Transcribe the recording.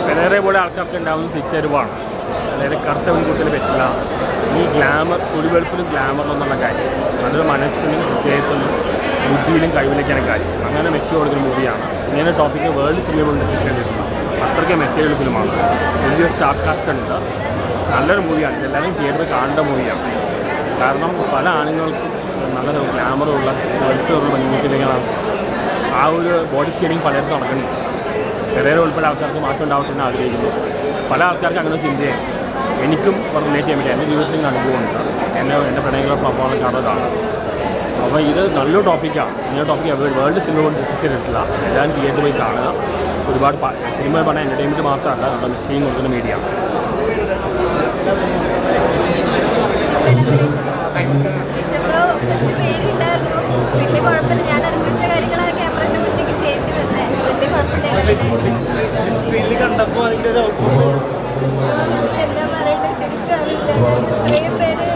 പെരേറെ പോലെ ആൾക്കാർക്ക് ഉണ്ടാകുന്ന തിരിച്ചറിവാണ്. അതായത് കറുത്ത പെൺകുട്ടികൾ പറ്റില്ല, ഈ ഗ്ലാമർ കുടിവെളുപ്പിലും ഗ്ലാമറിലെന്നുള്ള കാര്യം നല്ലൊരു മനസ്സിനും ഹൃദയത്തിനും ബുദ്ധിയിലും കഴിവിലേക്കാണ് കാര്യം. അങ്ങനെ മെസ്സേജ് കൊടുക്കുന്ന മൂവിയാണ്. ഇങ്ങനെ ടോപ്പിക്ക് വേൾഡ് സിനിമ ചെയ്തിട്ടുള്ള അത്രയ്ക്ക് മെസ്സേജ് ഫിലിമാണ്. വലിയൊരു സ്റ്റാർ കാസ്റ്റ് ഉണ്ട്. നല്ലൊരു മൂവിയാണ്. ഇതെല്ലാവരും തിയേറ്ററിൽ കാണേണ്ട മൂവിയാണ്. കാരണം പല ആണുങ്ങൾക്കും നല്ല ഗ്ലാമറുള്ള വെളുത്തുള്ള പെൺകുട്ടിയിലേക്കാണ് ആ ഒരു ബോഡി ഷെയ്ഡിങ് പലയിടത്തും നടക്കുന്നുണ്ട്. പെരേര ഉൾപ്പെടെ ആൾക്കാർക്ക് മാറ്റം ഉണ്ടാവട്ടെ എന്ന് ആഗ്രഹിക്കുന്നു. പല ആൾക്കാർക്ക് അങ്ങനെ ചിന്തയാണ്. എനിക്കും റിലേറ്റ് ചെയ്യാൻ പറ്റില്ല. എൻ്റെ ജീവിതത്തിൽ അനുഭവമുണ്ട്. എൻ്റെ പ്രണയങ്ങളെ സ്വഭാവം കാണുന്നതാണ്. അപ്പോൾ ഇത് നല്ലൊരു ടോപ്പിക്കാണ്. ഇങ്ങനെ ടോപ്പിക്ക് വേൾഡ് സിനിമ കൊണ്ട് ഡിസ്കസ് ചെയ്തിട്ടില്ല. എല്ലാവരും തിയേറ്ററിൽ പോയി കാണുക. ഒരുപാട് സിനിമ പറഞ്ഞാൽ എൻ്റർടൈൻമെൻറ്റ് മാത്രമല്ല, നമ്മുടെ മെസ്സേജ് കൊടുക്കുന്ന മീഡിയ. പിന്നെ കുഴപ്പമില്ല, ഞാൻ അനുഭവിച്ച കാര്യങ്ങളൊക്കെ ക്യാമറയുടെ മുന്നിലേക്ക് ചെയ്യേണ്ടി വന്നേ. വലിയ കുഴപ്പമില്ല. കണ്ടപ്പോൾ അതിൻ്റെ ഒരു എന്താ പറയട്ടെ ശരിക്കും അറിയില്ല. ഇത്രയും പേര്